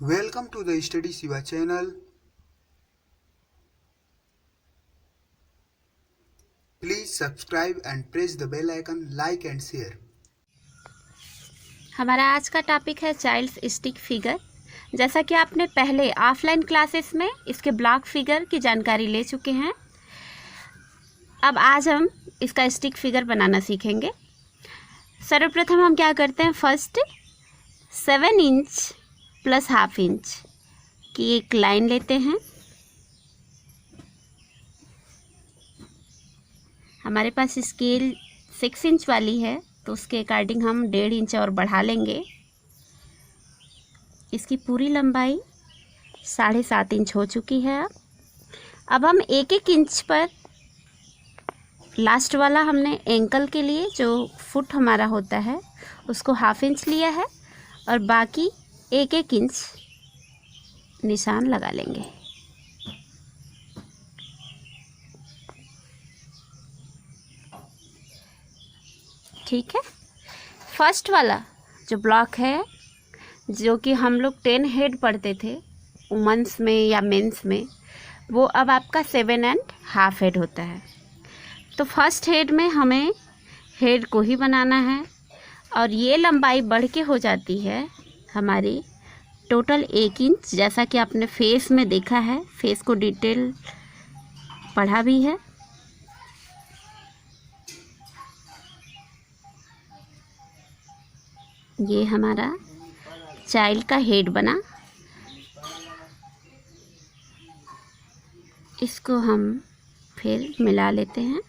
Welcome to the Study Shiva channel. Please subscribe and press the bell icon, like and share. हमारा आज का topic है child's stick figure. जैसा कि आपने पहले ऑफलाइन क्लासेस में इसके ब्लॉक फिगर की जानकारी ले चुके हैं, अब आज हम इसका स्टिक फिगर बनाना सीखेंगे। सर्वप्रथम हम क्या करते हैं, first 7 inch plus half inch की एक लाइन लेते हैं। हमारे पास स्केल 6 इंच वाली है तो उसके अकॉर्डिंग हम 1.5 इंच और बढ़ा लेंगे। इसकी पूरी लंबाई 7.5 इंच हो चुकी है। अब हम 1-1 इंच पर लास्ट वाला हमने एंकल के लिए जो फुट हमारा होता है उसको हाफ इंच लिया है और बाकी 1-1 इंच निशान लगा लेंगे। ठीक है, फर्स्ट वाला जो ब्लॉक है, जो कि हम लोग 10 हेड पढ़ते थे वुमेन्स में या मेंस में, वो अब आपका 7.5 हेड होता है। तो फर्स्ट हेड में हमें हेड को ही बनाना है और ये लंबाई बढ़ के हो जाती है हमारी टोटल 1 इंच। जैसा कि आपने फेस में देखा है, फेस को डिटेल पढ़ा भी है। ये हमारा चाइल्ड का हेड बना। इसको हम फिर मिला लेते हैं।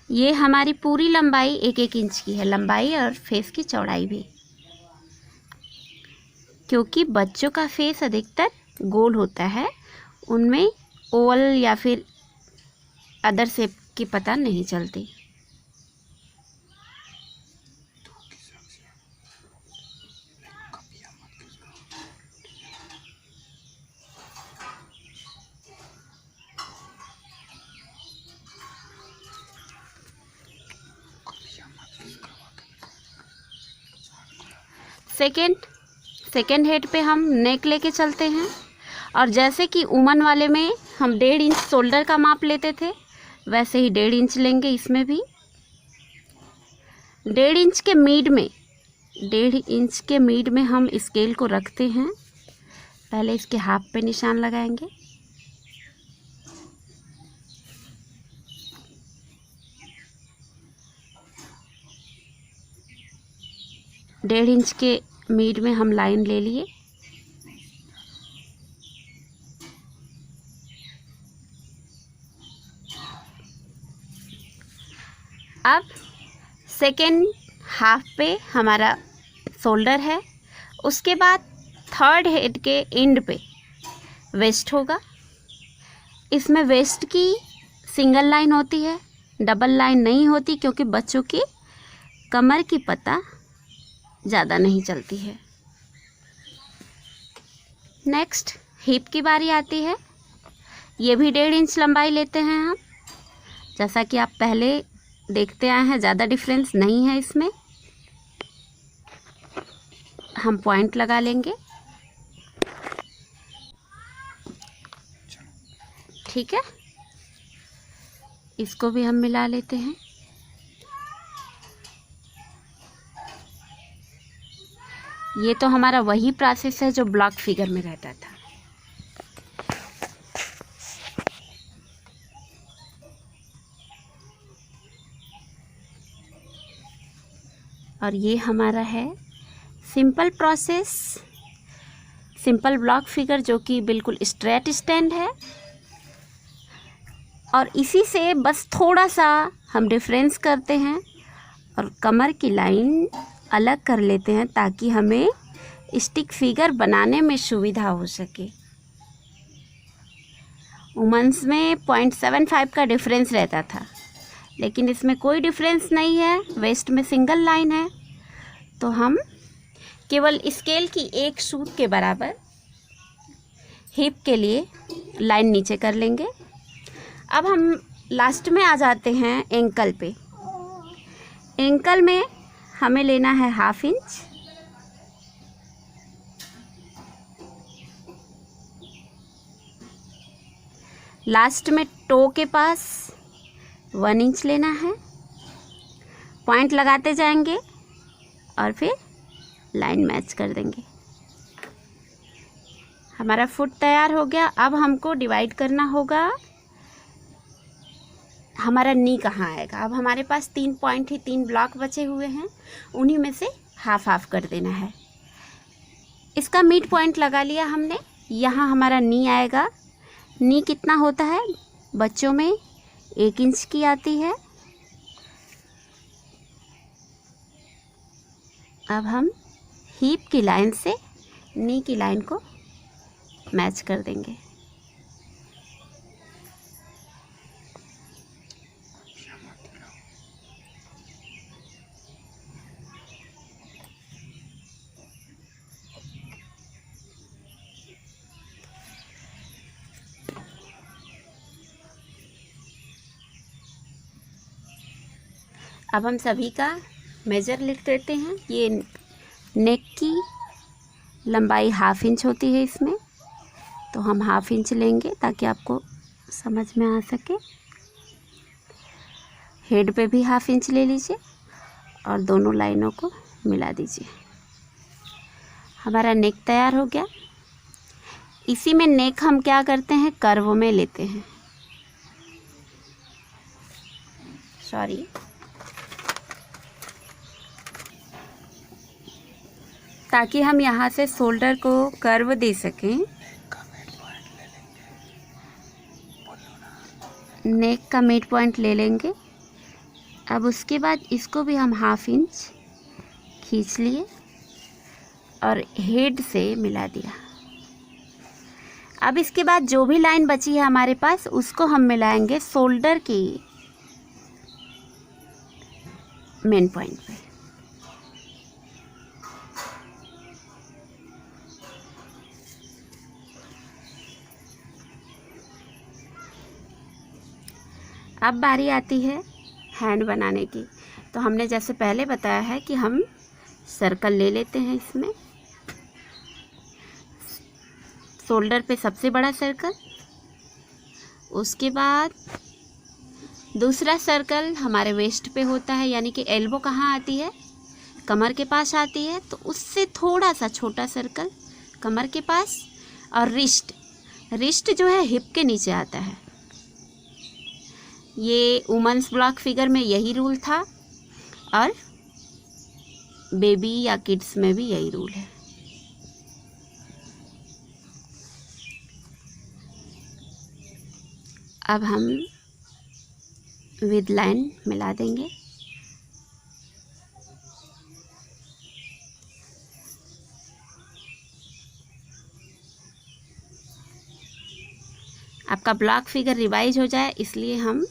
ये हमारी पूरी लंबाई 1-1 इंच की है, लंबाई और फेस की चौड़ाई भी, क्योंकि बच्चों का फेस अधिकतर गोल होता है, उनमें ओवल या फिर अदर शेप की पता नहीं चलती। सेकेंड हेड पे हम नेक लेके चलते हैं और जैसे कि वुमन वाले में हम 1.5 इंच शोल्डर का माप लेते थे, वैसे ही 1.5 इंच लेंगे इसमें भी। 1.5 इंच के मीड में 1.5 इंच के मीड में हम स्केल को रखते हैं। पहले इसके हाफ पे निशान लगाएंगे। डेढ़ इंच के मीड में हम लाइन ले लिए। अब सेकेंड हाफ पे हमारा शोल्डर है, उसके बाद थर्ड हेड के एंड पे वेस्ट होगा। इसमें वेस्ट की सिंगल लाइन होती है, डबल लाइन नहीं होती, क्योंकि बच्चों की कमर की पता ज़्यादा नहीं चलती है। नेक्स्ट हिप की बारी आती है। ये भी 1.5 इंच लंबाई लेते हैं हम, जैसा कि आप पहले देखते आए हैं, ज़्यादा डिफरेंस नहीं है इसमें। हम पॉइंट लगा लेंगे। ठीक है, इसको भी हम मिला लेते हैं। ये तो हमारा वही प्रोसेस है जो ब्लॉक फिगर में रहता था। और ये हमारा है simple process, simple block figure, जो कि बिल्कुल स्ट्रेट स्टैंड है। और इसी से बस थोड़ा सा हम डिफरेंस करते हैं और कमर की लाइन अलग कर लेते हैं, ताकि हमें स्टिक फिगर बनाने में सुविधा हो सके। वुमेन्स में 0.75 का डिफरेंस रहता था, लेकिन इसमें कोई डिफरेंस नहीं है, वेस्ट में सिंगल लाइन है। तो हम केवल स्केल की एक सूत के बराबर हिप के लिए लाइन नीचे कर लेंगे। अब हम लास्ट में आ जाते हैं एंकल पे। एंकल में हमें लेना है हाफ इंच लास्ट में टो के पास 1 इंच लेना है, पॉइंट लगाते जाएंगे और फिर लाइन मैच कर देंगे। हमारा फुट तैयार हो गया। अब हमको डिवाइड करना होगा हमारा नी कहाँ आएगा। अब हमारे पास 3 पॉइंट ही 3 ब्लॉक बचे हुए हैं, उन्हीं में से हाफ हाफ कर देना है। इसका मिड पॉइंट लगा लिया हमने। यहाँ हमारा नी आएगा। नी कितना होता है बच्चों में? 1 इंच की आती है। अब हम हीप की लाइन से नी की लाइन को मैच कर देंगे। अब हम सभी का मेजर लिख देते हैं। ये नेक की लंबाई 1/2 इंच होती है इसमें, तो हम 1/2 इंच लेंगे ताकि आपको समझ में आ सके। हेड पे भी 1/2 इंच ले लीजिए और दोनों लाइनों को मिला दीजिए। हमारा नेक तैयार हो गया। इसी में नेक हम क्या करते हैं, कर्व में लेते हैं। सॉरी, ताकि हम यहाँ से शोल्डर को कर्व दे सकें। नेक का मिड पॉइंट ले लेंगे। अब उसके बाद इसको भी हम 1/2 इंच खींच लिए और हेड से मिला दिया। अब इसके बाद जो भी लाइन बची है हमारे पास, उसको हम मिलाएंगे शोल्डर की मेन पॉइंट पे। अब बारी आती है हैंड बनाने की। तो हमने जैसे पहले बताया है कि हम सर्कल ले लेते हैं। इसमें शोल्डर पे सबसे बड़ा सर्कल, उसके बाद दूसरा सर्कल हमारे वेस्ट पे होता है, यानी कि एल्बो कहाँ आती है, कमर के पास आती है, तो उससे थोड़ा सा छोटा सर्कल कमर के पास। और रिस्ट जो है हिप के नीचे आता है। ये वुमेन्स ब्लॉक फिगर में यही रूल था और बेबी या किड्स में भी यही रूल है। अब हम विद लाइन मिला देंगे। आपका ब्लॉक फिगर रिवाइज हो जाए इसलिए हम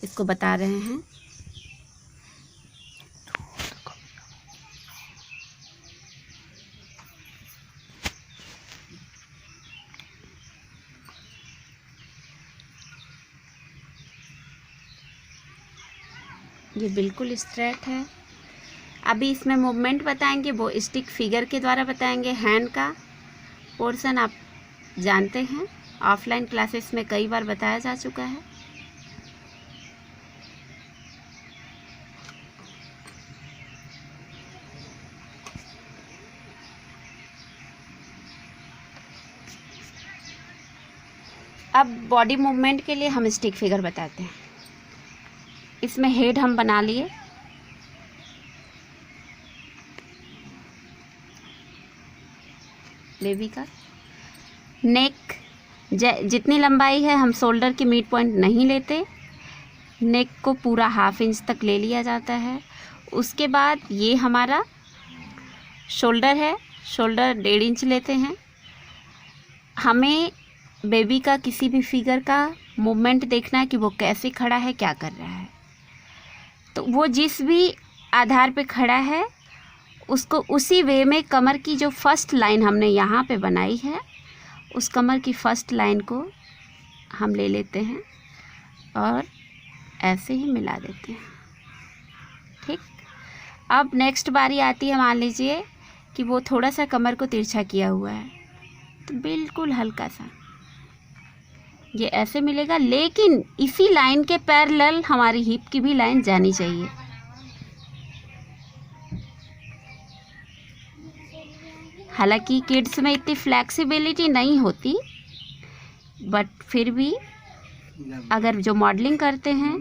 इसको बता रहे हैं। ये बिल्कुल स्ट्रेट है। अभी इसमें मूवमेंट बताएंगे, वो स्टिक फिगर के द्वारा बताएंगे। हैंड का पोर्शन आप जानते हैं, ऑफलाइन क्लासेस में कई बार बताया जा चुका है। अब बॉडी मूवमेंट के लिए हम स्टिक फिगर बताते हैं। इसमें हेड हम बना लिए, बेबी का नेक जितनी लंबाई है हम शोल्डर की मिड पॉइंट नहीं लेते, नेक को पूरा 1/2 इंच तक ले लिया जाता है। उसके बाद ये हमारा शोल्डर है, शोल्डर 1.5 इंच लेते हैं। हमें बेबी का किसी भी फिगर का मूवमेंट देखना है कि वो कैसे खड़ा है, क्या कर रहा है। तो वो जिस भी आधार पे खड़ा है उसको उसी वे में कमर की जो फर्स्ट लाइन हमने यहाँ पे बनाई है, उस कमर की फर्स्ट लाइन को हम ले लेते हैं और ऐसे ही मिला देते हैं। ठीक। अब नेक्स्ट बारी आती है, मान लीजिए कि वो थोड़ा सा कमर को तिरछा किया हुआ है, तो बिल्कुल हल्का सा ये ऐसे मिलेगा, लेकिन इसी लाइन के पैरेलल हमारी हिप की भी लाइन जानी चाहिए। हालांकि किड्स में इतनी फ्लेक्सिबिलिटी नहीं होती, बट फिर भी अगर जो मॉडलिंग करते हैं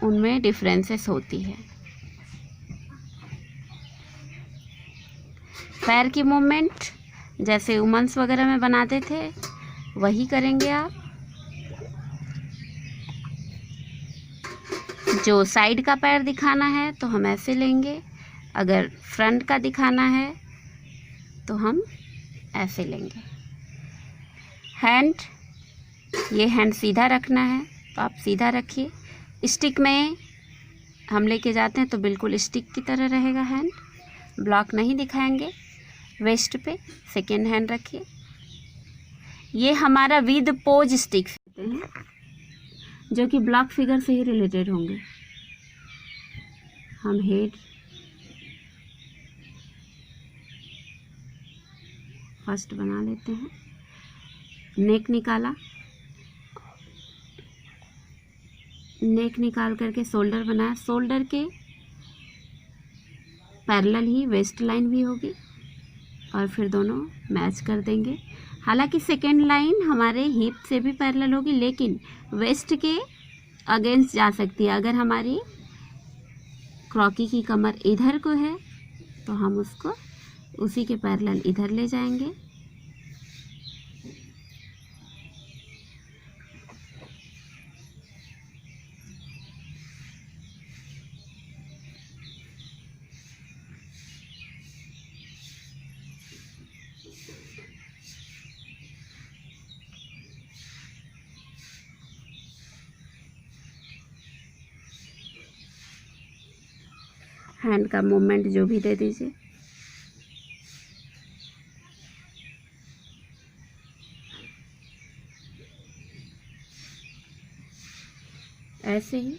उनमें डिफरेंसेस होती है। पैर की मूवमेंट जैसे वुमेन्स वगैरह में बनाते थे वही करेंगे आप। जो साइड का पैर दिखाना है तो हम ऐसे लेंगे, अगर फ्रंट का दिखाना है तो हम ऐसे लेंगे। हैंड, ये हैंड सीधा रखना है तो आप सीधा रखिए। स्टिक में हम लेके जाते हैं तो बिल्कुल स्टिक की तरह रहेगा हैंड, ब्लॉक नहीं दिखाएंगे। वेस्ट पे सेकेंड हैंड रखिए। ये हमारा विद पोज स्टिक्स होते हैं जो कि ब्लॉक फिगर से ही रिलेटेड होंगे। हम हेड फर्स्ट बना लेते हैं, नेक निकाला, नेक निकाल करके शोल्डर बनाया, शोल्डर के पैरेलल ही वेस्ट लाइन भी होगी और फिर दोनों मैच कर देंगे। हालांकि सेकेंड लाइन हमारे हिप से भी पैरेलल होगी, लेकिन वेस्ट के अगेंस्ट जा सकती है। अगर हमारी क्रॉकी की कमर इधर को है तो हम उसको उसी के पैरेलल इधर ले जाएंगे। हैंड का मूवमेंट जो भी दे दीजिए। ऐसे ही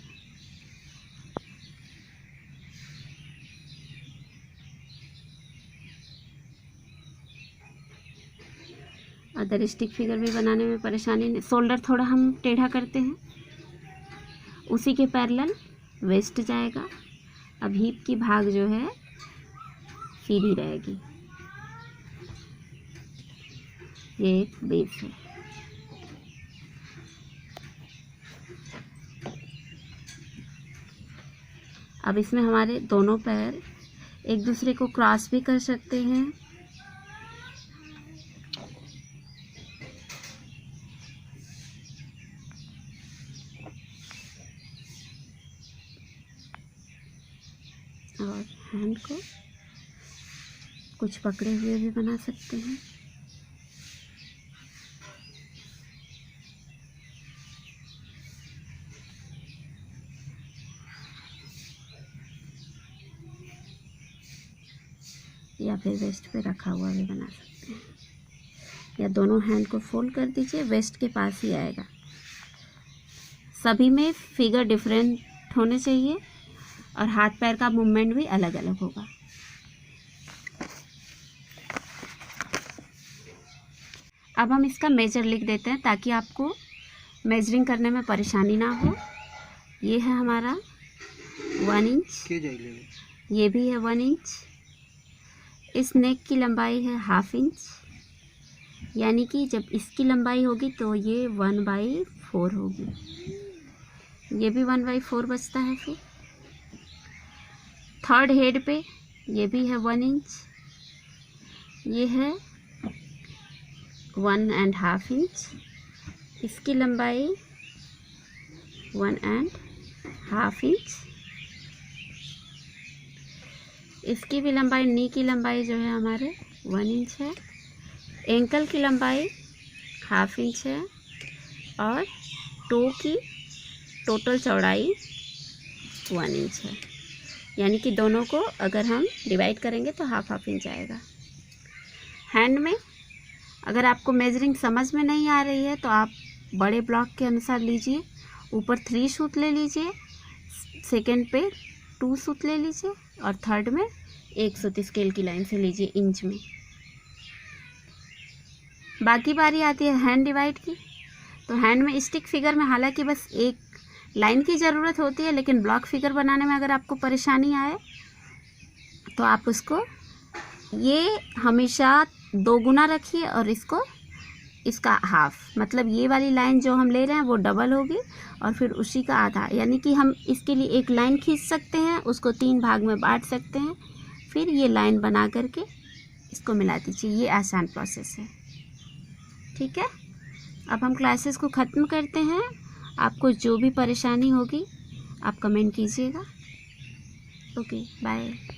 अदर स्टिक फिगर भी बनाने में परेशानी नहीं। शोल्डर थोड़ा हम टेढ़ा करते हैं, उसी के पैरेलल वेस्ट जाएगा। अब हिप की भाग जो है सीधी रहेगी। ये एक बेस है। अब इसमें हमारे दोनों पैर एक दूसरे को क्रॉस भी कर सकते हैं। और हैंड को कुछ पकड़े हुए भी बना सकते हैं। या फिर वेस्ट पे रखा हुआ भी बना सकते हैं, या दोनों हैंड को फोल्ड कर दीजिए, वेस्ट के पास ही आएगा। सभी में फिगर डिफरेंट होने चाहिए और हाथ पैर का मूवमेंट भी अलग अलग होगा। अब हम इसका मेजर लिख देते हैं ताकि आपको मेजरिंग करने में परेशानी ना हो। ये है हमारा 1 इंच, ये भी है 1 इंच। इस नेक की लंबाई है 1/2 इंच, यानी कि जब इसकी लंबाई होगी तो ये 1/4 होगी। ये भी 1/4 बचता है। फिर थर्ड हेड पे ये भी है 1 इंच, ये है 1.5 इंच। इसकी लंबाई 1.5 इंच। इसकी भी लंबाई, नी की लंबाई जो है हमारे 1 इंच है। एंकल की लंबाई 1/2 इंच है और टो की टोटल चौड़ाई 1 इंच है। यानी कि दोनों को अगर हम डिवाइड करेंगे तो 1/2 इंच आएगा। हैंड में अगर आपको मेजरिंग समझ में नहीं आ रही है तो आप बड़े ब्लॉक के अनुसार लीजिए। ऊपर 3 सूत ले लीजिए, सेकंड पे 2 सूत ले लीजिए और थर्ड में 1 सूत स्केल की लाइन से लीजिए इंच में। बाकी बारी आती है हैंड डिवाइड की। तो हैंड में स्टिक फिगर में हालांकि बस एक लाइन की ज़रूरत होती है, लेकिन ब्लॉक फिगर बनाने में अगर आपको परेशानी आए तो आप उसको ये हमेशा 2 गुना रखिए और इसका हाफ, मतलब ये वाली लाइन जो हम ले रहे हैं वो डबल होगी और फिर उसी का आधा, यानी कि हम इसके लिए एक लाइन खींच सकते हैं, उसको 3 भाग में बांट सकते हैं, फिर ये लाइन बना करके इसको मिला दीजिए। ये आसान प्रोसेस है। ठीक है, अब हम क्लासेस को ख़त्म करते हैं। आपको जो भी परेशानी होगी आप कमेंट कीजिएगा। Okay, bye.